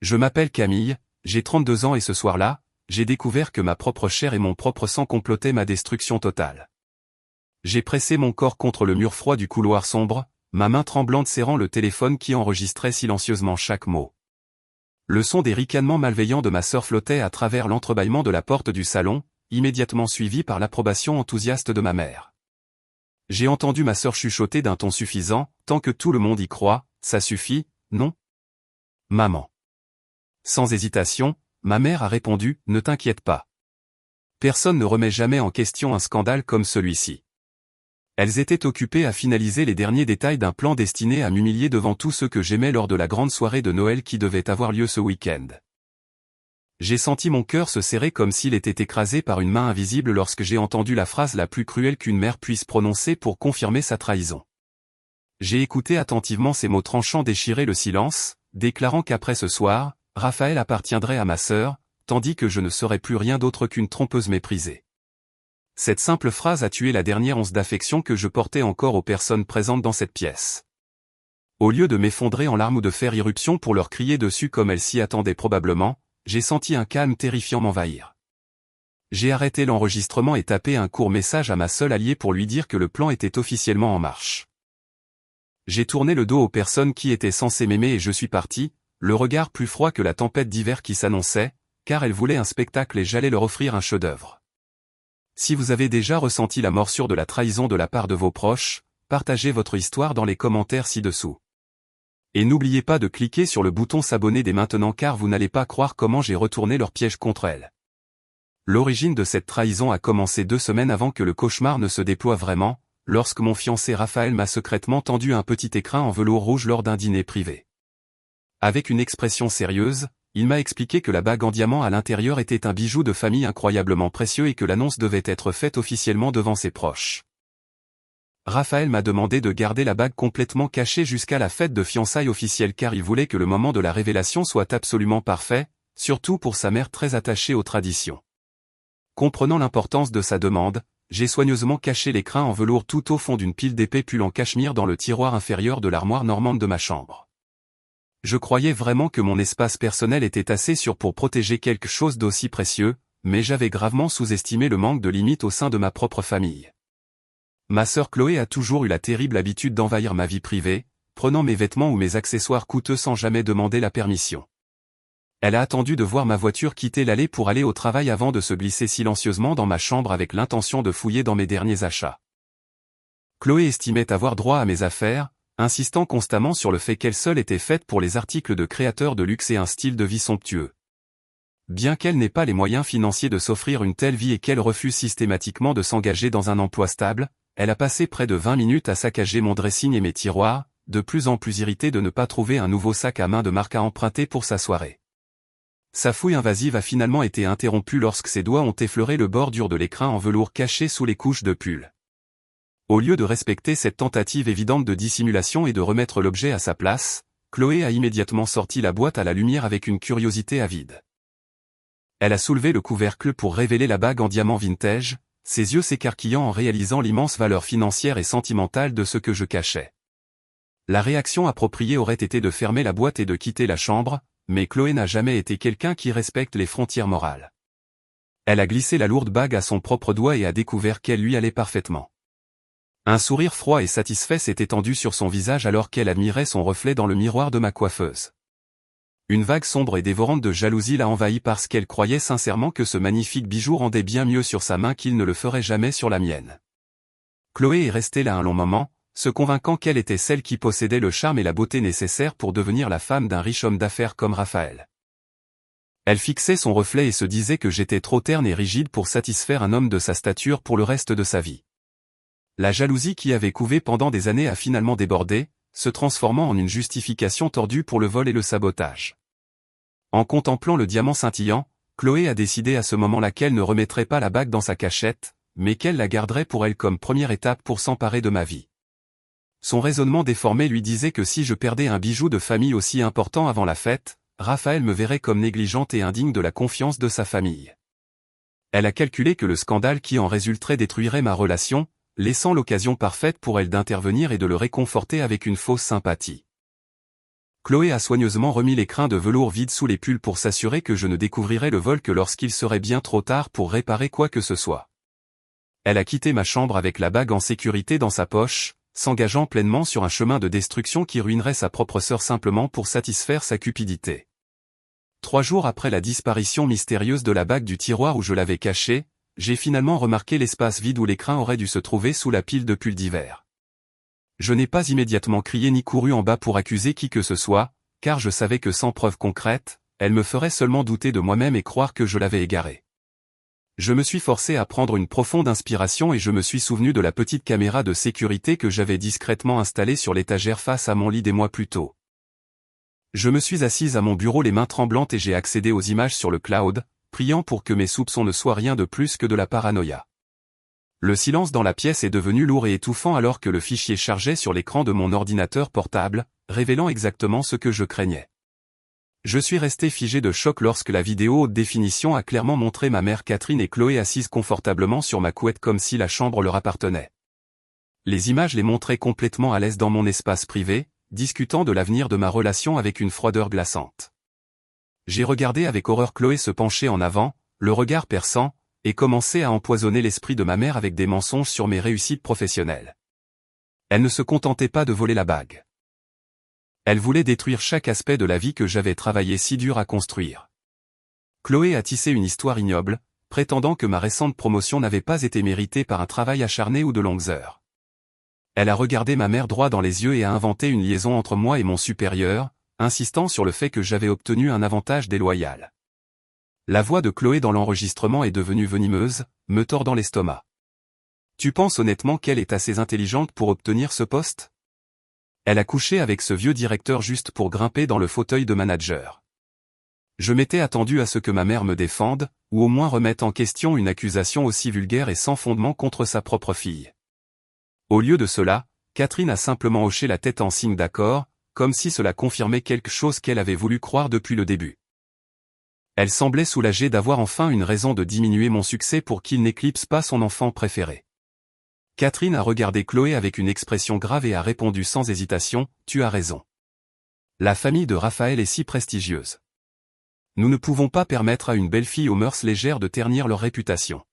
Je m'appelle Camille, j'ai 32 ans et ce soir-là, j'ai découvert que ma propre chair et mon propre sang complotaient ma destruction totale. J'ai pressé mon corps contre le mur froid du couloir sombre, ma main tremblante serrant le téléphone qui enregistrait silencieusement chaque mot. Le son des ricanements malveillants de ma sœur flottait à travers l'entrebâillement de la porte du salon, immédiatement suivi par l'approbation enthousiaste de ma mère. J'ai entendu ma sœur chuchoter d'un ton suffisant, tant que tout le monde y croit, ça suffit, non? Maman. Sans hésitation, ma mère a répondu, ne t'inquiète pas. Personne ne remet jamais en question un scandale comme celui-ci. Elles étaient occupées à finaliser les derniers détails d'un plan destiné à m'humilier devant tous ceux que j'aimais lors de la grande soirée de Noël qui devait avoir lieu ce week-end. J'ai senti mon cœur se serrer comme s'il était écrasé par une main invisible lorsque j'ai entendu la phrase la plus cruelle qu'une mère puisse prononcer pour confirmer sa trahison. J'ai écouté attentivement ces mots tranchants déchirer le silence, déclarant qu'après ce soir, Raphaël appartiendrait à ma sœur, tandis que je ne serais plus rien d'autre qu'une trompeuse méprisée. Cette simple phrase a tué la dernière once d'affection que je portais encore aux personnes présentes dans cette pièce. Au lieu de m'effondrer en larmes ou de faire irruption pour leur crier dessus comme elles s'y attendaient probablement, j'ai senti un calme terrifiant m'envahir. J'ai arrêté l'enregistrement et tapé un court message à ma seule alliée pour lui dire que le plan était officiellement en marche. J'ai tourné le dos aux personnes qui étaient censées m'aimer et je suis parti, le regard plus froid que la tempête d'hiver qui s'annonçait, car elles voulaient un spectacle et j'allais leur offrir un chef-d'œuvre. Si vous avez déjà ressenti la morsure de la trahison de la part de vos proches, partagez votre histoire dans les commentaires ci-dessous. Et n'oubliez pas de cliquer sur le bouton s'abonner dès maintenant car vous n'allez pas croire comment j'ai retourné leur piège contre elles. L'origine de cette trahison a commencé 2 semaines avant que le cauchemar ne se déploie vraiment, lorsque mon fiancé Raphaël m'a secrètement tendu un petit écrin en velours rouge lors d'un dîner privé. Avec une expression sérieuse, il m'a expliqué que la bague en diamant à l'intérieur était un bijou de famille incroyablement précieux et que l'annonce devait être faite officiellement devant ses proches. Raphaël m'a demandé de garder la bague complètement cachée jusqu'à la fête de fiançailles officielle car il voulait que le moment de la révélation soit absolument parfait, surtout pour sa mère très attachée aux traditions. Comprenant l'importance de sa demande, j'ai soigneusement caché l'écrin en velours tout au fond d'une pile d'épais pulls en cachemire dans le tiroir inférieur de l'armoire normande de ma chambre. Je croyais vraiment que mon espace personnel était assez sûr pour protéger quelque chose d'aussi précieux, mais j'avais gravement sous-estimé le manque de limites au sein de ma propre famille. Ma sœur Chloé a toujours eu la terrible habitude d'envahir ma vie privée, prenant mes vêtements ou mes accessoires coûteux sans jamais demander la permission. Elle a attendu de voir ma voiture quitter l'allée pour aller au travail avant de se glisser silencieusement dans ma chambre avec l'intention de fouiller dans mes derniers achats. Chloé estimait avoir droit à mes affaires, insistant constamment sur le fait qu'elle seule était faite pour les articles de créateurs de luxe et un style de vie somptueux. Bien qu'elle n'ait pas les moyens financiers de s'offrir une telle vie et qu'elle refuse systématiquement de s'engager dans un emploi stable, elle a passé près de 20 minutes à saccager mon dressing et mes tiroirs, de plus en plus irritée de ne pas trouver un nouveau sac à main de marque à emprunter pour sa soirée. Sa fouille invasive a finalement été interrompue lorsque ses doigts ont effleuré le bord dur de l'écrin en velours caché sous les couches de pull. Au lieu de respecter cette tentative évidente de dissimulation et de remettre l'objet à sa place, Chloé a immédiatement sorti la boîte à la lumière avec une curiosité avide. Elle a soulevé le couvercle pour révéler la bague en diamant vintage, ses yeux s'écarquillant en réalisant l'immense valeur financière et sentimentale de ce que je cachais. La réaction appropriée aurait été de fermer la boîte et de quitter la chambre, mais Chloé n'a jamais été quelqu'un qui respecte les frontières morales. Elle a glissé la lourde bague à son propre doigt et a découvert qu'elle lui allait parfaitement. Un sourire froid et satisfait s'est étendu sur son visage alors qu'elle admirait son reflet dans le miroir de ma coiffeuse. Une vague sombre et dévorante de jalousie l'a envahie parce qu'elle croyait sincèrement que ce magnifique bijou rendait bien mieux sur sa main qu'il ne le ferait jamais sur la mienne. Chloé est restée là un long moment, se convainquant qu'elle était celle qui possédait le charme et la beauté nécessaires pour devenir la femme d'un riche homme d'affaires comme Raphaël. Elle fixait son reflet et se disait que j'étais trop terne et rigide pour satisfaire un homme de sa stature pour le reste de sa vie. La jalousie qui avait couvé pendant des années a finalement débordé, se transformant en une justification tordue pour le vol et le sabotage. En contemplant le diamant scintillant, Chloé a décidé à ce moment-là qu'elle ne remettrait pas la bague dans sa cachette, mais qu'elle la garderait pour elle comme première étape pour s'emparer de ma vie. Son raisonnement déformé lui disait que si je perdais un bijou de famille aussi important avant la fête, Raphaël me verrait comme négligente et indigne de la confiance de sa famille. Elle a calculé que le scandale qui en résulterait détruirait ma relation, laissant l'occasion parfaite pour elle d'intervenir et de le réconforter avec une fausse sympathie. Chloé a soigneusement remis l'écrin de velours vide sous les pulls pour s'assurer que je ne découvrirais le vol que lorsqu'il serait bien trop tard pour réparer quoi que ce soit. Elle a quitté ma chambre avec la bague en sécurité dans sa poche, s'engageant pleinement sur un chemin de destruction qui ruinerait sa propre sœur simplement pour satisfaire sa cupidité. 3 jours après la disparition mystérieuse de la bague du tiroir où je l'avais cachée, j'ai finalement remarqué l'espace vide où l'écrin aurait dû se trouver sous la pile de pulls d'hiver. Je n'ai pas immédiatement crié ni couru en bas pour accuser qui que ce soit, car je savais que sans preuve concrète, elle me ferait seulement douter de moi-même et croire que je l'avais égarée. Je me suis forcé à prendre une profonde inspiration et je me suis souvenu de la petite caméra de sécurité que j'avais discrètement installée sur l'étagère face à mon lit des mois plus tôt. Je me suis assise à mon bureau les mains tremblantes et j'ai accédé aux images sur le cloud, priant pour que mes soupçons ne soient rien de plus que de la paranoïa. Le silence dans la pièce est devenu lourd et étouffant alors que le fichier chargeait sur l'écran de mon ordinateur portable, révélant exactement ce que je craignais. Je suis resté figé de choc lorsque la vidéo haute définition a clairement montré ma mère Catherine et Chloé assises confortablement sur ma couette comme si la chambre leur appartenait. Les images les montraient complètement à l'aise dans mon espace privé, discutant de l'avenir de ma relation avec une froideur glaçante. J'ai regardé avec horreur Chloé se pencher en avant, le regard perçant, et commencer à empoisonner l'esprit de ma mère avec des mensonges sur mes réussites professionnelles. Elle ne se contentait pas de voler la bague. Elle voulait détruire chaque aspect de la vie que j'avais travaillé si dur à construire. Chloé a tissé une histoire ignoble, prétendant que ma récente promotion n'avait pas été méritée par un travail acharné ou de longues heures. Elle a regardé ma mère droit dans les yeux et a inventé une liaison entre moi et mon supérieur, insistant sur le fait que j'avais obtenu un avantage déloyal. La voix de Chloé dans l'enregistrement est devenue venimeuse, me tordant l'estomac. Tu penses honnêtement qu'elle est assez intelligente pour obtenir ce poste? Elle a couché avec ce vieux directeur juste pour grimper dans le fauteuil de manager. Je m'étais attendu à ce que ma mère me défende, ou au moins remette en question une accusation aussi vulgaire et sans fondement contre sa propre fille. Au lieu de cela, Catherine a simplement hoché la tête en signe d'accord, comme si cela confirmait quelque chose qu'elle avait voulu croire depuis le début. Elle semblait soulagée d'avoir enfin une raison de diminuer mon succès pour qu'il n'éclipse pas son enfant préféré. Catherine a regardé Chloé avec une expression grave et a répondu sans hésitation, « Tu as raison. La famille de Raphaël est si prestigieuse. Nous ne pouvons pas permettre à une belle fille aux mœurs légères de ternir leur réputation. »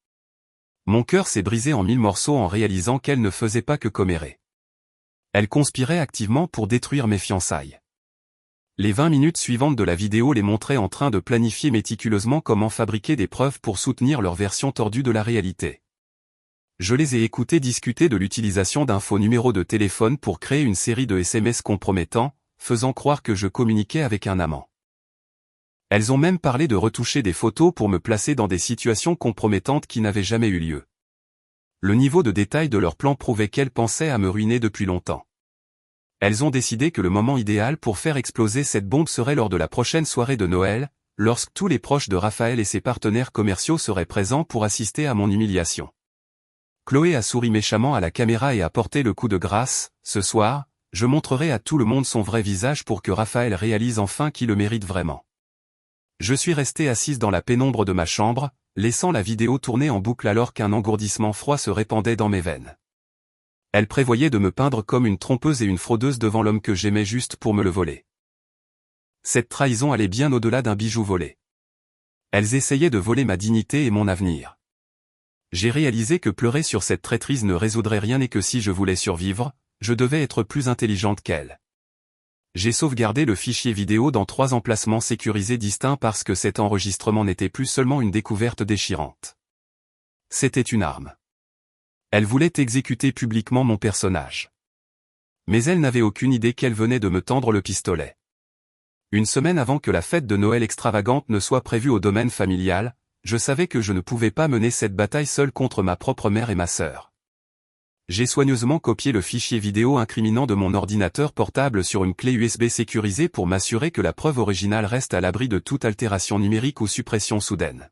Mon cœur s'est brisé en 1000 morceaux en réalisant qu'elle ne faisait pas que commérer. Elle conspirait activement pour détruire mes fiançailles. Les 20 minutes suivantes de la vidéo les montraient en train de planifier méticuleusement comment fabriquer des preuves pour soutenir leur version tordue de la réalité. Je les ai écoutés discuter de l'utilisation d'un faux numéro de téléphone pour créer une série de SMS compromettants, faisant croire que je communiquais avec un amant. Elles ont même parlé de retoucher des photos pour me placer dans des situations compromettantes qui n'avaient jamais eu lieu. Le niveau de détail de leur plan prouvait qu'elles pensaient à me ruiner depuis longtemps. Elles ont décidé que le moment idéal pour faire exploser cette bombe serait lors de la prochaine soirée de Noël, lorsque tous les proches de Raphaël et ses partenaires commerciaux seraient présents pour assister à mon humiliation. Chloé a souri méchamment à la caméra et a porté le coup de grâce, « Ce soir, je montrerai à tout le monde son vrai visage pour que Raphaël réalise enfin qu'il le mérite vraiment. » Je suis resté assise dans la pénombre de ma chambre, laissant la vidéo tourner en boucle alors qu'un engourdissement froid se répandait dans mes veines. Elle prévoyait de me peindre comme une trompeuse et une fraudeuse devant l'homme que j'aimais juste pour me le voler. Cette trahison allait bien au-delà d'un bijou volé. Elles essayaient de voler ma dignité et mon avenir. J'ai réalisé que pleurer sur cette traîtrise ne résoudrait rien et que si je voulais survivre, je devais être plus intelligente qu'elle. J'ai sauvegardé le fichier vidéo dans 3 emplacements sécurisés distincts parce que cet enregistrement n'était plus seulement une découverte déchirante. C'était une arme. Elle voulait exécuter publiquement mon personnage. Mais elle n'avait aucune idée qu'elle venait de me tendre le pistolet. Une semaine avant que la fête de Noël extravagante ne soit prévue au domaine familial, je savais que je ne pouvais pas mener cette bataille seule contre ma propre mère et ma sœur. J'ai soigneusement copié le fichier vidéo incriminant de mon ordinateur portable sur une clé USB sécurisée pour m'assurer que la preuve originale reste à l'abri de toute altération numérique ou suppression soudaine.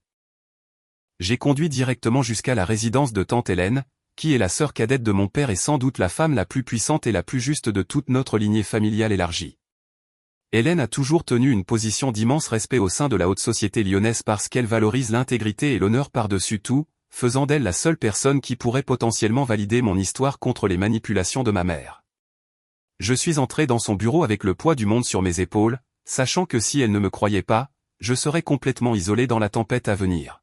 J'ai conduit directement jusqu'à la résidence de tante Hélène, qui est la sœur cadette de mon père et sans doute la femme la plus puissante et la plus juste de toute notre lignée familiale élargie. Hélène a toujours tenu une position d'immense respect au sein de la haute société lyonnaise parce qu'elle valorise l'intégrité et l'honneur par-dessus tout, faisant d'elle la seule personne qui pourrait potentiellement valider mon histoire contre les manipulations de ma mère. Je suis entré dans son bureau avec le poids du monde sur mes épaules, sachant que si elle ne me croyait pas, je serais complètement isolé dans la tempête à venir.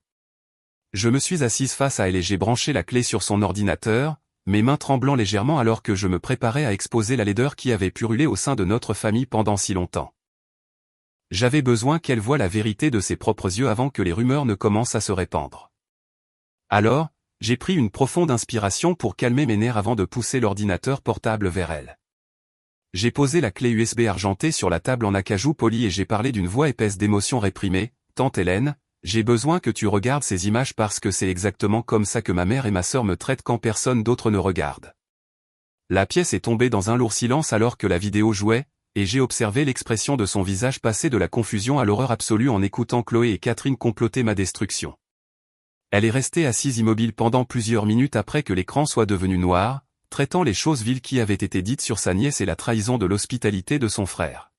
Je me suis assise face à elle et j'ai branché la clé sur son ordinateur, mes mains tremblant légèrement alors que je me préparais à exposer la laideur qui avait purulé au sein de notre famille pendant si longtemps. J'avais besoin qu'elle voie la vérité de ses propres yeux avant que les rumeurs ne commencent à se répandre. Alors, j'ai pris une profonde inspiration pour calmer mes nerfs avant de pousser l'ordinateur portable vers elle. J'ai posé la clé USB argentée sur la table en acajou poli et j'ai parlé d'une voix épaisse d'émotion réprimée. « Tante Hélène, j'ai besoin que tu regardes ces images parce que c'est exactement comme ça que ma mère et ma sœur me traitent quand personne d'autre ne regarde. » La pièce est tombée dans un lourd silence alors que la vidéo jouait, et j'ai observé l'expression de son visage passer de la confusion à l'horreur absolue en écoutant Chloé et Catherine comploter ma destruction. Elle est restée assise immobile pendant plusieurs minutes après que l'écran soit devenu noir, traitant les choses viles qui avaient été dites sur sa nièce et la trahison de l'hospitalité de son frère.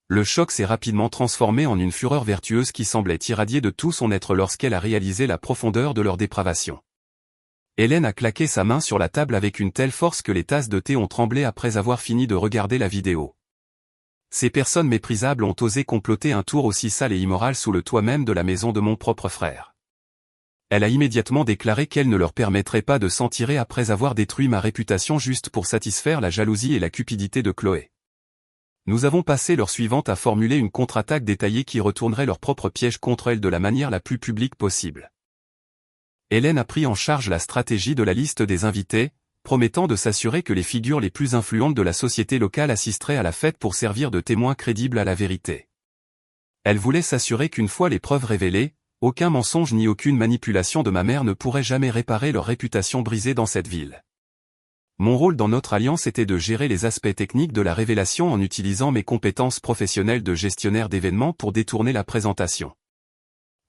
Le choc s'est rapidement transformé en une fureur vertueuse qui semblait irradier de tout son être lorsqu'elle a réalisé la profondeur de leur dépravation. Hélène a claqué sa main sur la table avec une telle force que les tasses de thé ont tremblé après avoir fini de regarder la vidéo. Ces personnes méprisables ont osé comploter un tour aussi sale et immoral sous le toit même de la maison de mon propre frère. Elle a immédiatement déclaré qu'elle ne leur permettrait pas de s'en tirer après avoir détruit ma réputation juste pour satisfaire la jalousie et la cupidité de Chloé. Nous avons passé l'heure suivante à formuler une contre-attaque détaillée qui retournerait leur propre piège contre elle de la manière la plus publique possible. Hélène a pris en charge la stratégie de la liste des invités, promettant de s'assurer que les figures les plus influentes de la société locale assisteraient à la fête pour servir de témoins crédibles à la vérité. Elle voulait s'assurer qu'une fois les preuves révélées, aucun mensonge ni aucune manipulation de ma mère ne pourrait jamais réparer leur réputation brisée dans cette ville. Mon rôle dans notre alliance était de gérer les aspects techniques de la révélation en utilisant mes compétences professionnelles de gestionnaire d'événements pour détourner la présentation.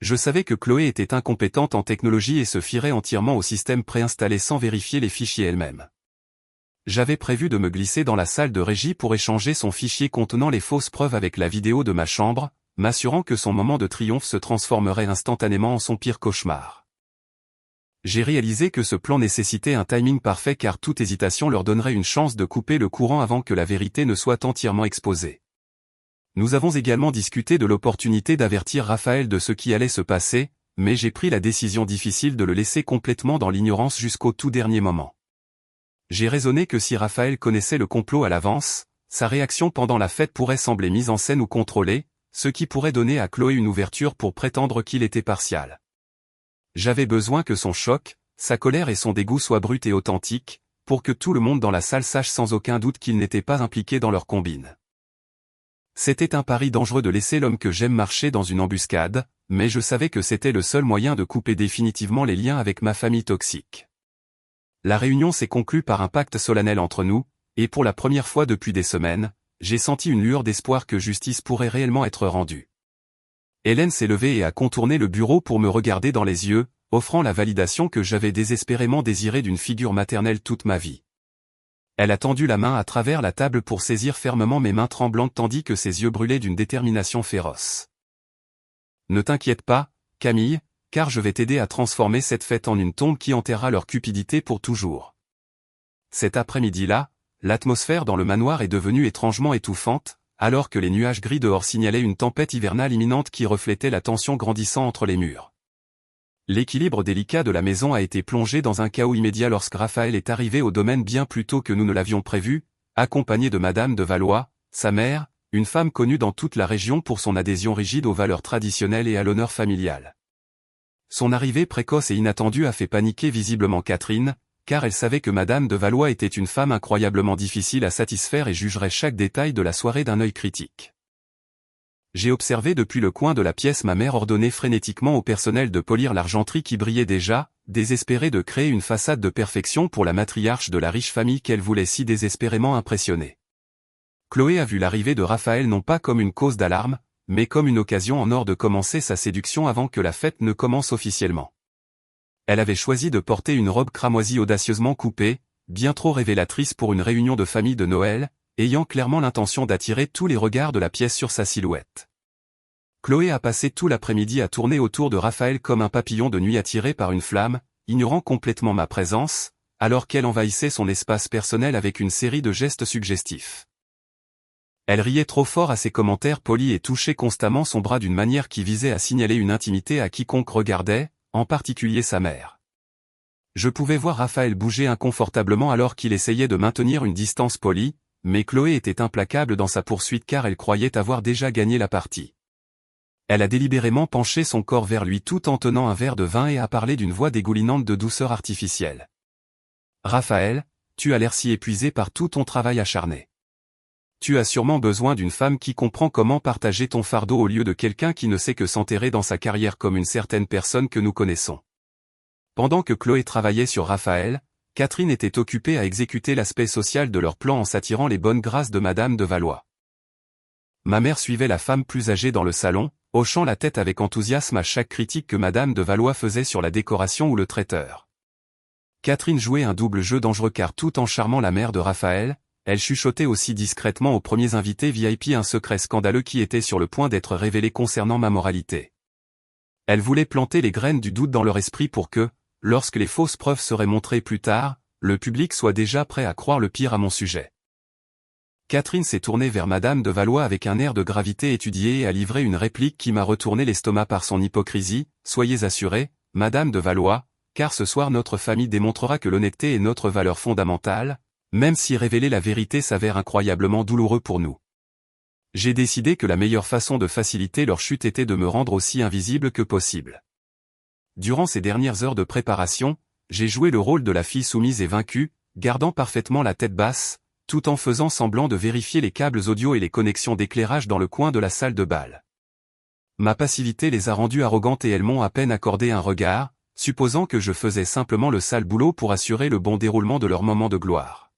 Je savais que Chloé était incompétente en technologie et se fierait entièrement au système préinstallé sans vérifier les fichiers elle-même. J'avais prévu de me glisser dans la salle de régie pour échanger son fichier contenant les fausses preuves avec la vidéo de ma chambre, m'assurant que son moment de triomphe se transformerait instantanément en son pire cauchemar. J'ai réalisé que ce plan nécessitait un timing parfait car toute hésitation leur donnerait une chance de couper le courant avant que la vérité ne soit entièrement exposée. Nous avons également discuté de l'opportunité d'avertir Raphaël de ce qui allait se passer, mais j'ai pris la décision difficile de le laisser complètement dans l'ignorance jusqu'au tout dernier moment. J'ai raisonné que si Raphaël connaissait le complot à l'avance, sa réaction pendant la fête pourrait sembler mise en scène ou contrôlée, ce qui pourrait donner à Chloé une ouverture pour prétendre qu'il était partial. J'avais besoin que son choc, sa colère et son dégoût soient bruts et authentiques, pour que tout le monde dans la salle sache sans aucun doute qu'il n'était pas impliqué dans leur combine. C'était un pari dangereux de laisser l'homme que j'aime marcher dans une embuscade, mais je savais que c'était le seul moyen de couper définitivement les liens avec ma famille toxique. La réunion s'est conclue par un pacte solennel entre nous, et pour la première fois depuis des semaines, j'ai senti une lueur d'espoir que justice pourrait réellement être rendue. Hélène s'est levée et a contourné le bureau pour me regarder dans les yeux, offrant la validation que j'avais désespérément désirée d'une figure maternelle toute ma vie. Elle a tendu la main à travers la table pour saisir fermement mes mains tremblantes tandis que ses yeux brûlaient d'une détermination féroce. « Ne t'inquiète pas, Camille, car je vais t'aider à transformer cette fête en une tombe qui enterrera leur cupidité pour toujours. » Cet après-midi-là, l'atmosphère dans le manoir est devenue étrangement étouffante, alors que les nuages gris dehors signalaient une tempête hivernale imminente qui reflétait la tension grandissant entre les murs. L'équilibre délicat de la maison a été plongé dans un chaos immédiat lorsque Raphaël est arrivé au domaine bien plus tôt que nous ne l'avions prévu, accompagné de Madame de Valois, sa mère, une femme connue dans toute la région pour son adhésion rigide aux valeurs traditionnelles et à l'honneur familial. Son arrivée précoce et inattendue a fait paniquer visiblement Catherine, car elle savait que Madame de Valois était une femme incroyablement difficile à satisfaire et jugerait chaque détail de la soirée d'un œil critique. J'ai observé depuis le coin de la pièce ma mère ordonner frénétiquement au personnel de polir l'argenterie qui brillait déjà, désespérée de créer une façade de perfection pour la matriarche de la riche famille qu'elle voulait si désespérément impressionner. Chloé a vu l'arrivée de Raphaël non pas comme une cause d'alarme, mais comme une occasion en or de commencer sa séduction avant que la fête ne commence officiellement. Elle avait choisi de porter une robe cramoisie audacieusement coupée, bien trop révélatrice pour une réunion de famille de Noël, ayant clairement l'intention d'attirer tous les regards de la pièce sur sa silhouette. Chloé a passé tout l'après-midi à tourner autour de Raphaël comme un papillon de nuit attiré par une flamme, ignorant complètement ma présence, alors qu'elle envahissait son espace personnel avec une série de gestes suggestifs. Elle riait trop fort à ses commentaires polis et touchait constamment son bras d'une manière qui visait à signaler une intimité à quiconque regardait, en particulier sa mère. Je pouvais voir Raphaël bouger inconfortablement alors qu'il essayait de maintenir une distance polie, mais Chloé était implacable dans sa poursuite car elle croyait avoir déjà gagné la partie. Elle a délibérément penché son corps vers lui tout en tenant un verre de vin et a parlé d'une voix dégoulinante de douceur artificielle. « Raphaël, tu as l'air si épuisé par tout ton travail acharné. Tu as sûrement besoin d'une femme qui comprend comment partager ton fardeau au lieu de quelqu'un qui ne sait que s'enterrer dans sa carrière comme une certaine personne que nous connaissons. » Pendant que Chloé travaillait sur Raphaël, Catherine était occupée à exécuter l'aspect social de leur plan en s'attirant les bonnes grâces de Madame de Valois. Ma mère suivait la femme plus âgée dans le salon, hochant la tête avec enthousiasme à chaque critique que Madame de Valois faisait sur la décoration ou le traiteur. Catherine jouait un double jeu dangereux car tout en charmant la mère de Raphaël, elle chuchotait aussi discrètement aux premiers invités VIP un secret scandaleux qui était sur le point d'être révélé concernant ma moralité. Elle voulait planter les graines du doute dans leur esprit pour que, lorsque les fausses preuves seraient montrées plus tard, le public soit déjà prêt à croire le pire à mon sujet. Catherine s'est tournée vers Madame de Valois avec un air de gravité étudié et a livré une réplique qui m'a retourné l'estomac par son hypocrisie. « Soyez assurée, Madame de Valois, car ce soir notre famille démontrera que l'honnêteté est notre valeur fondamentale, même si révéler la vérité s'avère incroyablement douloureux pour nous. » J'ai décidé que la meilleure façon de faciliter leur chute était de me rendre aussi invisible que possible. Durant ces dernières heures de préparation, j'ai joué le rôle de la fille soumise et vaincue, gardant parfaitement la tête basse, tout en faisant semblant de vérifier les câbles audio et les connexions d'éclairage dans le coin de la salle de bal. Ma passivité les a rendues arrogantes et elles m'ont à peine accordé un regard, supposant que je faisais simplement le sale boulot pour assurer le bon déroulement de leur moment de gloire.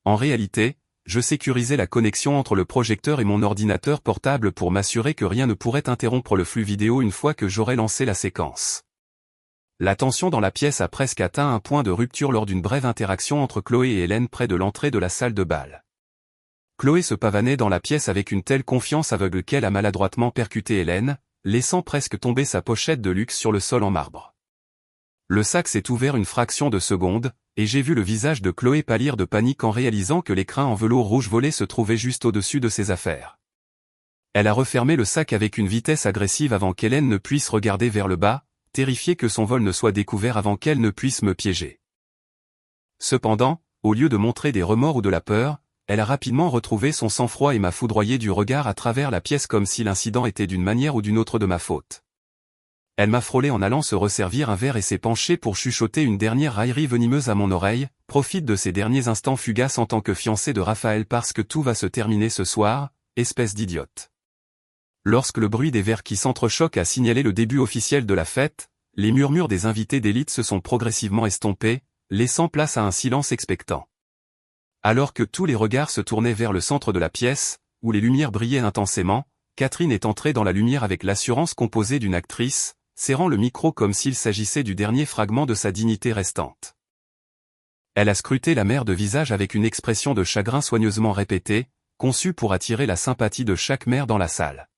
En réalité, je sécurisais la connexion entre le projecteur et mon ordinateur portable pour m'assurer que rien ne pourrait interrompre le flux vidéo une fois que j'aurais lancé la séquence. La tension dans la pièce a presque atteint un point de rupture lors d'une brève interaction entre Chloé et Hélène près de l'entrée de la salle de bal. Chloé se pavanait dans la pièce avec une telle confiance aveugle qu'elle a maladroitement percuté Hélène, laissant presque tomber sa pochette de luxe sur le sol en marbre. Le sac s'est ouvert une fraction de seconde, et j'ai vu le visage de Chloé pâlir de panique en réalisant que l'écrin en velours rouge volé se trouvait juste au-dessus de ses affaires. Elle a refermé le sac avec une vitesse agressive avant qu'Hélène ne puisse regarder vers le bas, terrifiée que son vol ne soit découvert avant qu'elle ne puisse me piéger. Cependant, au lieu de montrer des remords ou de la peur, elle a rapidement retrouvé son sang-froid et m'a foudroyé du regard à travers la pièce comme si l'incident était d'une manière ou d'une autre de ma faute. Elle m'a frôlé en allant se resservir un verre et s'est penchée pour chuchoter une dernière raillerie venimeuse à mon oreille. « Profite de ces derniers instants fugaces en tant que fiancée de Raphaël parce que tout va se terminer ce soir, espèce d'idiote. » Lorsque le bruit des verres qui s'entrechoquent a signalé le début officiel de la fête, les murmures des invités d'élite se sont progressivement estompés, laissant place à un silence expectant. Alors que tous les regards se tournaient vers le centre de la pièce, où les lumières brillaient intensément, Catherine est entrée dans la lumière avec l'assurance composée d'une actrice, serrant le micro comme s'il s'agissait du dernier fragment de sa dignité restante. Elle a scruté la mère de visage avec une expression de chagrin soigneusement répétée, conçue pour attirer la sympathie de chaque mère dans la salle.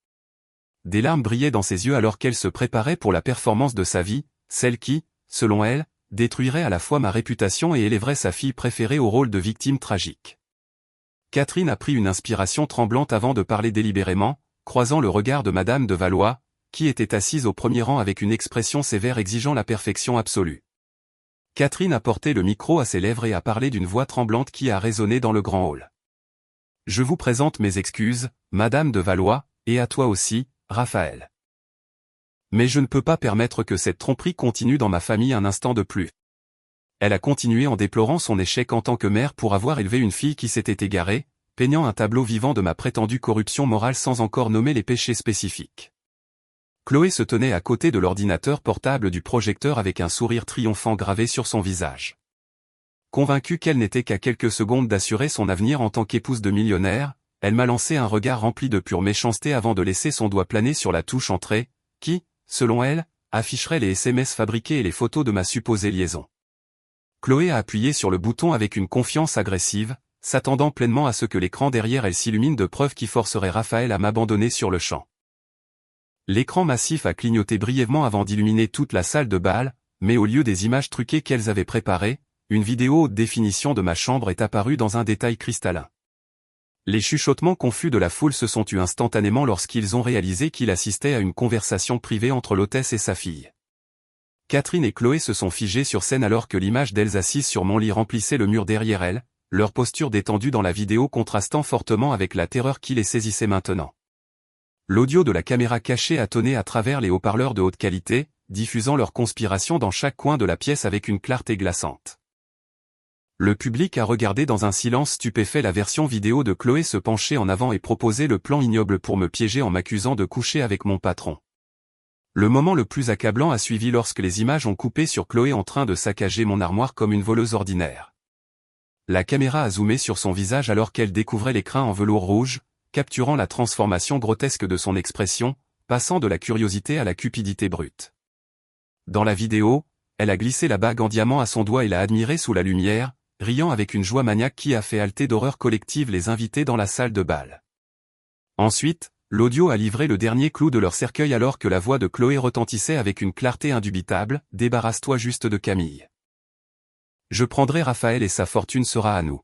Des larmes brillaient dans ses yeux alors qu'elle se préparait pour la performance de sa vie, celle qui, selon elle, détruirait à la fois ma réputation et élèverait sa fille préférée au rôle de victime tragique. Catherine a pris une inspiration tremblante avant de parler délibérément, croisant le regard de Madame de Valois, qui était assise au premier rang avec une expression sévère exigeant la perfection absolue. Catherine a porté le micro à ses lèvres et a parlé d'une voix tremblante qui a résonné dans le grand hall. « Je vous présente mes excuses, Madame de Valois, et à toi aussi, Raphaël. Mais je ne peux pas permettre que cette tromperie continue dans ma famille un instant de plus. » Elle a continué en déplorant son échec en tant que mère pour avoir élevé une fille qui s'était égarée, peignant un tableau vivant de ma prétendue corruption morale sans encore nommer les péchés spécifiques. Chloé se tenait à côté de l'ordinateur portable du projecteur avec un sourire triomphant gravé sur son visage. Convaincue qu'elle n'était qu'à quelques secondes d'assurer son avenir en tant qu'épouse de millionnaire, elle m'a lancé un regard rempli de pure méchanceté avant de laisser son doigt planer sur la touche entrée, qui, selon elle, afficherait les SMS fabriqués et les photos de ma supposée liaison. Chloé a appuyé sur le bouton avec une confiance agressive, s'attendant pleinement à ce que l'écran derrière elle s'illumine de preuves qui forceraient Raphaël à m'abandonner sur le champ. L'écran massif a clignoté brièvement avant d'illuminer toute la salle de bal, mais au lieu des images truquées qu'elles avaient préparées, une vidéo haute définition de ma chambre est apparue dans un détail cristallin. Les chuchotements confus de la foule se sont tus instantanément lorsqu'ils ont réalisé qu'il assistait à une conversation privée entre l'hôtesse et sa fille. Catherine et Chloé se sont figées sur scène alors que l'image d'elles assises sur mon lit remplissait le mur derrière elles, leur posture détendue dans la vidéo contrastant fortement avec la terreur qui les saisissait maintenant. L'audio de la caméra cachée a tonné à travers les haut-parleurs de haute qualité, diffusant leur conspiration dans chaque coin de la pièce avec une clarté glaçante. Le public a regardé dans un silence stupéfait la version vidéo de Chloé se pencher en avant et proposer le plan ignoble pour me piéger en m'accusant de coucher avec mon patron. Le moment le plus accablant a suivi lorsque les images ont coupé sur Chloé en train de saccager mon armoire comme une voleuse ordinaire. La caméra a zoomé sur son visage alors qu'elle découvrait l'écrin en velours rouge, capturant la transformation grotesque de son expression, passant de la curiosité à la cupidité brute. Dans la vidéo, elle a glissé la bague en diamant à son doigt et l'a admirée sous la lumière, riant avec une joie maniaque qui a fait halter d'horreur collective les invités dans la salle de bal. Ensuite, l'audio a livré le dernier clou de leur cercueil alors que la voix de Chloé retentissait avec une clarté indubitable, « Débarrasse-toi juste de Camille. Je prendrai Raphaël et sa fortune sera à nous. »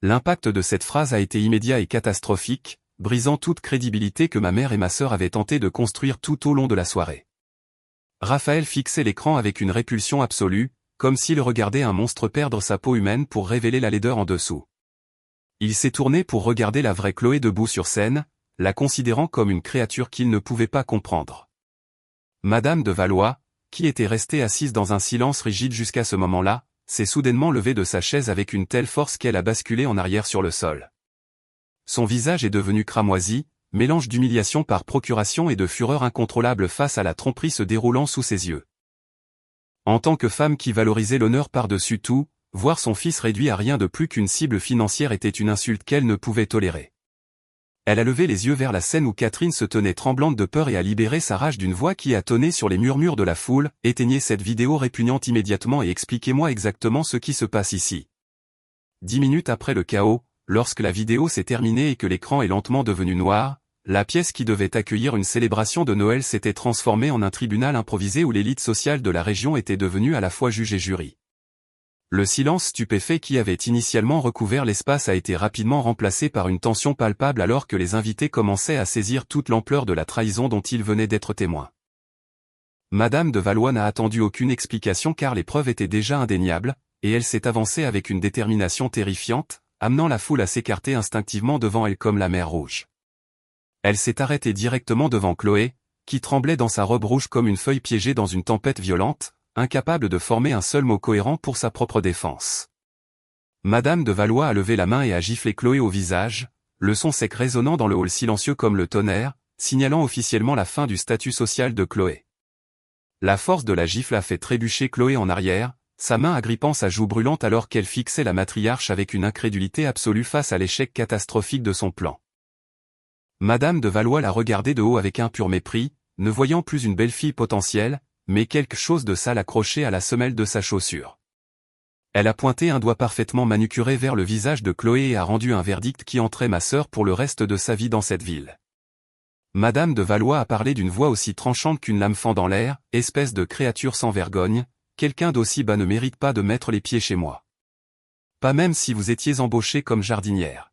L'impact de cette phrase a été immédiat et catastrophique, brisant toute crédibilité que ma mère et ma sœur avaient tenté de construire tout au long de la soirée. Raphaël fixait l'écran avec une répulsion absolue, comme s'il regardait un monstre perdre sa peau humaine pour révéler la laideur en dessous. Il s'est tourné pour regarder la vraie Chloé debout sur scène, la considérant comme une créature qu'il ne pouvait pas comprendre. Madame de Valois, qui était restée assise dans un silence rigide jusqu'à ce moment-là, s'est soudainement levée de sa chaise avec une telle force qu'elle a basculé en arrière sur le sol. Son visage est devenu cramoisi, mélange d'humiliation par procuration et de fureur incontrôlable face à la tromperie se déroulant sous ses yeux. En tant que femme qui valorisait l'honneur par-dessus tout, voir son fils réduit à rien de plus qu'une cible financière était une insulte qu'elle ne pouvait tolérer. Elle a levé les yeux vers la scène où Catherine se tenait tremblante de peur et a libéré sa rage d'une voix qui a tonné sur les murmures de la foule. « Éteignez cette vidéo répugnante immédiatement et expliquez-moi exactement ce qui se passe ici. » 10 minutes après le chaos, lorsque la vidéo s'est terminée et que l'écran est lentement devenu noir, la pièce qui devait accueillir une célébration de Noël s'était transformée en un tribunal improvisé où l'élite sociale de la région était devenue à la fois juge et jury. Le silence stupéfait qui avait initialement recouvert l'espace a été rapidement remplacé par une tension palpable alors que les invités commençaient à saisir toute l'ampleur de la trahison dont ils venaient d'être témoins. Madame de Valois n'a attendu aucune explication car les preuves étaient déjà indéniables, et elle s'est avancée avec une détermination terrifiante, amenant la foule à s'écarter instinctivement devant elle comme la mer Rouge. Elle s'est arrêtée directement devant Chloé, qui tremblait dans sa robe rouge comme une feuille piégée dans une tempête violente, incapable de former un seul mot cohérent pour sa propre défense. Madame de Valois a levé la main et a giflé Chloé au visage, le son sec résonnant dans le hall silencieux comme le tonnerre, signalant officiellement la fin du statut social de Chloé. La force de la gifle a fait trébucher Chloé en arrière, sa main agrippant sa joue brûlante alors qu'elle fixait la matriarche avec une incrédulité absolue face à l'échec catastrophique de son plan. Madame de Valois l'a regardée de haut avec un pur mépris, ne voyant plus une belle fille potentielle, mais quelque chose de sale accroché à la semelle de sa chaussure. Elle a pointé un doigt parfaitement manucuré vers le visage de Chloé et a rendu un verdict qui entrait ma sœur pour le reste de sa vie dans cette ville. Madame de Valois a parlé d'une voix aussi tranchante qu'une lame fend dans l'air, « Espèce de créature sans vergogne, quelqu'un d'aussi bas ne mérite pas de mettre les pieds chez moi. Pas même si vous étiez embauchée comme jardinière. »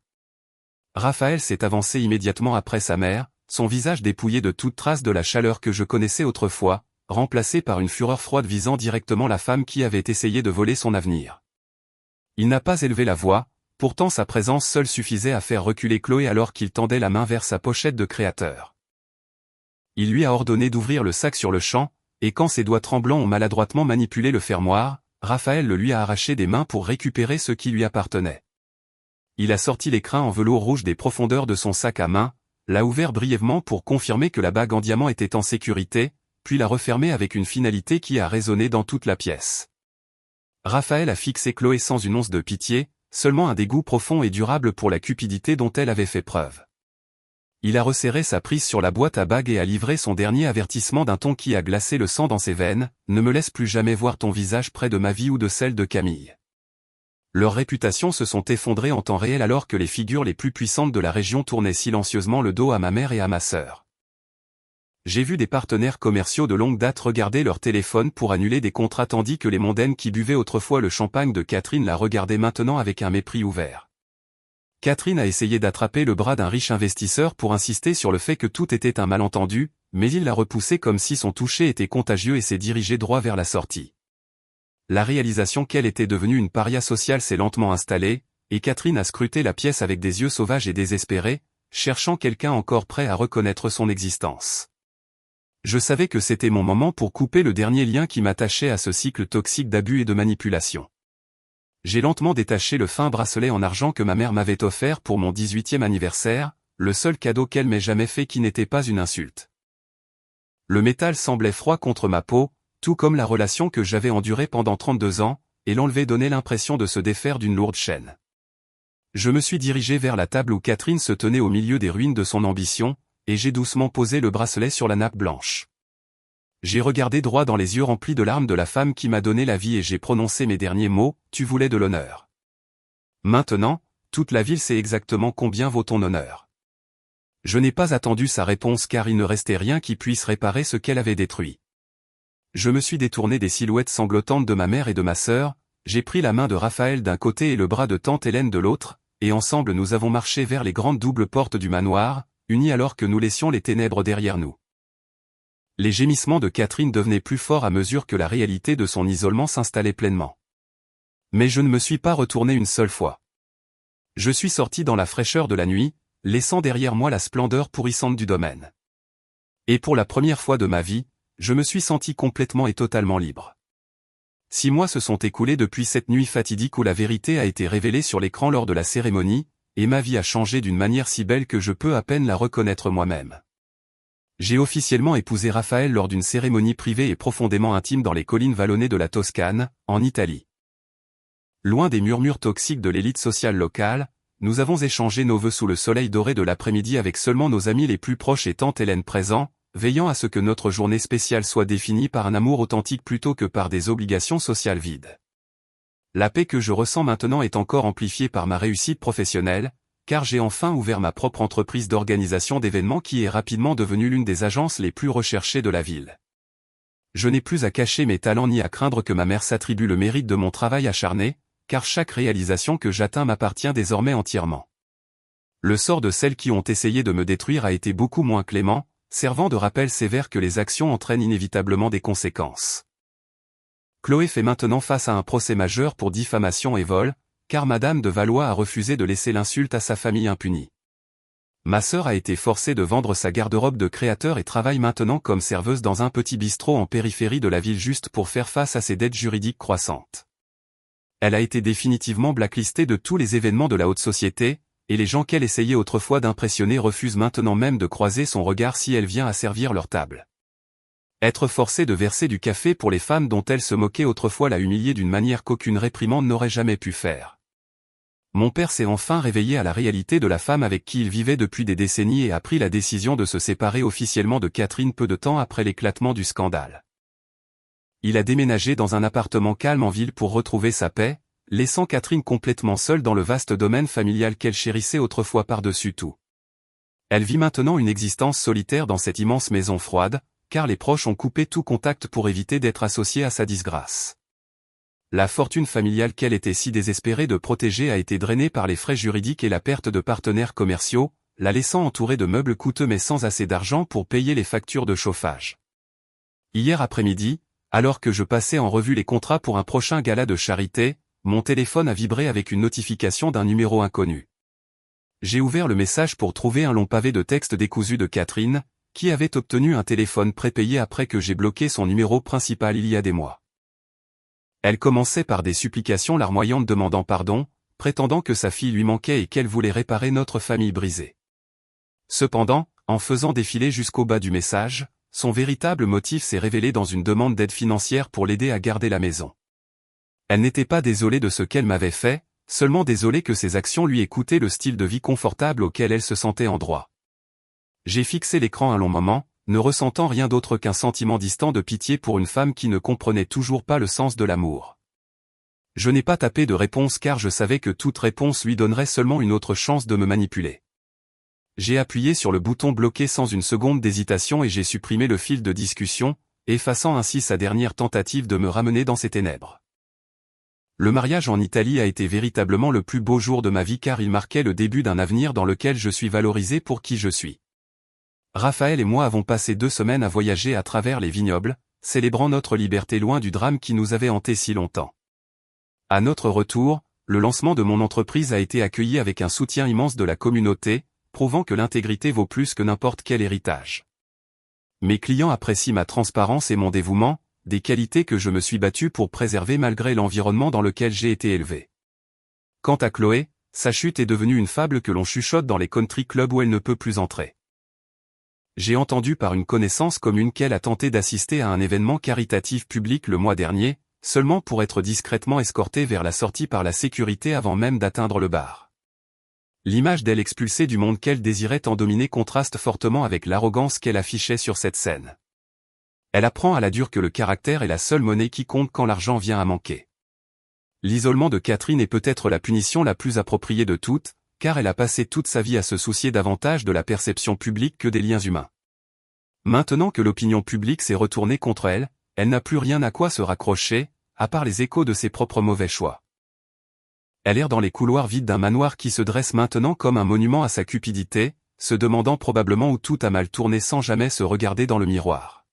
Raphaël s'est avancé immédiatement après sa mère, son visage dépouillé de toute trace de la chaleur que je connaissais autrefois, remplacé par une fureur froide visant directement la femme qui avait essayé de voler son avenir. Il n'a pas élevé la voix, pourtant sa présence seule suffisait à faire reculer Chloé alors qu'il tendait la main vers sa pochette de créateur. Il lui a ordonné d'ouvrir le sac sur le champ, et quand ses doigts tremblants ont maladroitement manipulé le fermoir, Raphaël le lui a arraché des mains pour récupérer ce qui lui appartenait. Il a sorti l'écrin en velours rouge des profondeurs de son sac à main, l'a ouvert brièvement pour confirmer que la bague en diamant était en sécurité, puis l'a refermé avec une finalité qui a résonné dans toute la pièce. Raphaël a fixé Chloé sans une once de pitié, seulement un dégoût profond et durable pour la cupidité dont elle avait fait preuve. Il a resserré sa prise sur la boîte à bagues et a livré son dernier avertissement d'un ton qui a glacé le sang dans ses veines, « Ne me laisse plus jamais voir ton visage près de ma vie ou de celle de Camille. » Leurs réputations se sont effondrées en temps réel alors que les figures les plus puissantes de la région tournaient silencieusement le dos à ma mère et à ma sœur. J'ai vu des partenaires commerciaux de longue date regarder leur téléphone pour annuler des contrats tandis que les mondaines qui buvaient autrefois le champagne de Catherine la regardaient maintenant avec un mépris ouvert. Catherine a essayé d'attraper le bras d'un riche investisseur pour insister sur le fait que tout était un malentendu, mais il l'a repoussé comme si son toucher était contagieux et s'est dirigé droit vers la sortie. La réalisation qu'elle était devenue une paria sociale s'est lentement installée, et Catherine a scruté la pièce avec des yeux sauvages et désespérés, cherchant quelqu'un encore prêt à reconnaître son existence. Je savais que c'était mon moment pour couper le dernier lien qui m'attachait à ce cycle toxique d'abus et de manipulation. J'ai lentement détaché le fin bracelet en argent que ma mère m'avait offert pour mon 18e anniversaire, le seul cadeau qu'elle m'ait jamais fait qui n'était pas une insulte. Le métal semblait froid contre ma peau, tout comme la relation que j'avais endurée pendant 32 ans, et l'enlever donnait l'impression de se défaire d'une lourde chaîne. Je me suis dirigé vers la table où Catherine se tenait au milieu des ruines de son ambition, et j'ai doucement posé le bracelet sur la nappe blanche. J'ai regardé droit dans les yeux remplis de larmes de la femme qui m'a donné la vie et j'ai prononcé mes derniers mots, « Tu voulais de l'honneur. Maintenant, toute la ville sait exactement combien vaut ton honneur. » Je n'ai pas attendu sa réponse car il ne restait rien qui puisse réparer ce qu'elle avait détruit. Je me suis détourné des silhouettes sanglotantes de ma mère et de ma sœur, j'ai pris la main de Raphaël d'un côté et le bras de tante Hélène de l'autre, et ensemble nous avons marché vers les grandes doubles portes du manoir, unis alors que nous laissions les ténèbres derrière nous. Les gémissements de Catherine devenaient plus forts à mesure que la réalité de son isolement s'installait pleinement. Mais je ne me suis pas retourné une seule fois. Je suis sorti dans la fraîcheur de la nuit, laissant derrière moi la splendeur pourrissante du domaine. Et pour la première fois de ma vie, je me suis senti complètement et totalement libre. 6 mois se sont écoulés depuis cette nuit fatidique où la vérité a été révélée sur l'écran lors de la cérémonie, et ma vie a changé d'une manière si belle que je peux à peine la reconnaître moi-même. J'ai officiellement épousé Raphaël lors d'une cérémonie privée et profondément intime dans les collines vallonnées de la Toscane, en Italie. Loin des murmures toxiques de l'élite sociale locale, nous avons échangé nos vœux sous le soleil doré de l'après-midi avec seulement nos amis les plus proches et tante Hélène présents, veillant à ce que notre journée spéciale soit définie par un amour authentique plutôt que par des obligations sociales vides. La paix que je ressens maintenant est encore amplifiée par ma réussite professionnelle, car j'ai enfin ouvert ma propre entreprise d'organisation d'événements qui est rapidement devenue l'une des agences les plus recherchées de la ville. Je n'ai plus à cacher mes talents ni à craindre que ma mère s'attribue le mérite de mon travail acharné, car chaque réalisation que j'atteins m'appartient désormais entièrement. Le sort de celles qui ont essayé de me détruire a été beaucoup moins clément, servant de rappel sévère que les actions entraînent inévitablement des conséquences. Chloé fait maintenant face à un procès majeur pour diffamation et vol, car Madame de Valois a refusé de laisser l'insulte à sa famille impunie. Ma sœur a été forcée de vendre sa garde-robe de créateur et travaille maintenant comme serveuse dans un petit bistrot en périphérie de la ville juste pour faire face à ses dettes juridiques croissantes. Elle a été définitivement blacklistée de tous les événements de la haute société, et les gens qu'elle essayait autrefois d'impressionner refusent maintenant même de croiser son regard si elle vient à servir leur table. Être forcée de verser du café pour les femmes dont elle se moquait autrefois l'a humiliée d'une manière qu'aucune réprimande n'aurait jamais pu faire. Mon père s'est enfin réveillé à la réalité de la femme avec qui il vivait depuis des décennies et a pris la décision de se séparer officiellement de Catherine peu de temps après l'éclatement du scandale. Il a déménagé dans un appartement calme en ville pour retrouver sa paix, laissant Catherine complètement seule dans le vaste domaine familial qu'elle chérissait autrefois par-dessus tout. Elle vit maintenant une existence solitaire dans cette immense maison froide, car les proches ont coupé tout contact pour éviter d'être associés à sa disgrâce. La fortune familiale qu'elle était si désespérée de protéger a été drainée par les frais juridiques et la perte de partenaires commerciaux, la laissant entourée de meubles coûteux mais sans assez d'argent pour payer les factures de chauffage. Hier après-midi, alors que je passais en revue les contrats pour un prochain gala de charité, mon téléphone a vibré avec une notification d'un numéro inconnu. J'ai ouvert le message pour trouver un long pavé de texte décousu de Catherine, qui avait obtenu un téléphone prépayé après que j'ai bloqué son numéro principal il y a des mois. Elle commençait par des supplications larmoyantes demandant pardon, prétendant que sa fille lui manquait et qu'elle voulait réparer notre famille brisée. Cependant, en faisant défiler jusqu'au bas du message, son véritable motif s'est révélé dans une demande d'aide financière pour l'aider à garder la maison. Elle n'était pas désolée de ce qu'elle m'avait fait, seulement désolée que ses actions lui aient coûté le style de vie confortable auquel elle se sentait en droit. J'ai fixé l'écran un long moment, ne ressentant rien d'autre qu'un sentiment distant de pitié pour une femme qui ne comprenait toujours pas le sens de l'amour. Je n'ai pas tapé de réponse car je savais que toute réponse lui donnerait seulement une autre chance de me manipuler. J'ai appuyé sur le bouton bloqué sans une seconde d'hésitation et j'ai supprimé le fil de discussion, effaçant ainsi sa dernière tentative de me ramener dans ses ténèbres. Le mariage en Italie a été véritablement le plus beau jour de ma vie car il marquait le début d'un avenir dans lequel je suis valorisé pour qui je suis. Raphaël et moi avons passé 2 semaines à voyager à travers les vignobles, célébrant notre liberté loin du drame qui nous avait hantés si longtemps. À notre retour, le lancement de mon entreprise a été accueilli avec un soutien immense de la communauté, prouvant que l'intégrité vaut plus que n'importe quel héritage. Mes clients apprécient ma transparence et mon dévouement, des qualités que je me suis battu pour préserver malgré l'environnement dans lequel j'ai été élevé. Quant à Chloé, sa chute est devenue une fable que l'on chuchote dans les country clubs où elle ne peut plus entrer. J'ai entendu par une connaissance commune qu'elle a tenté d'assister à un événement caritatif public le mois dernier, seulement pour être discrètement escortée vers la sortie par la sécurité avant même d'atteindre le bar. L'image d'elle expulsée du monde qu'elle désirait en dominer contraste fortement avec l'arrogance qu'elle affichait sur cette scène. Elle apprend à la dure que le caractère est la seule monnaie qui compte quand l'argent vient à manquer. L'isolement de Catherine est peut-être la punition la plus appropriée de toutes, car elle a passé toute sa vie à se soucier davantage de la perception publique que des liens humains. Maintenant que l'opinion publique s'est retournée contre elle, elle n'a plus rien à quoi se raccrocher, à part les échos de ses propres mauvais choix. Elle erre dans les couloirs vides d'un manoir qui se dresse maintenant comme un monument à sa cupidité, se demandant probablement où tout a mal tourné sans jamais se regarder dans le miroir.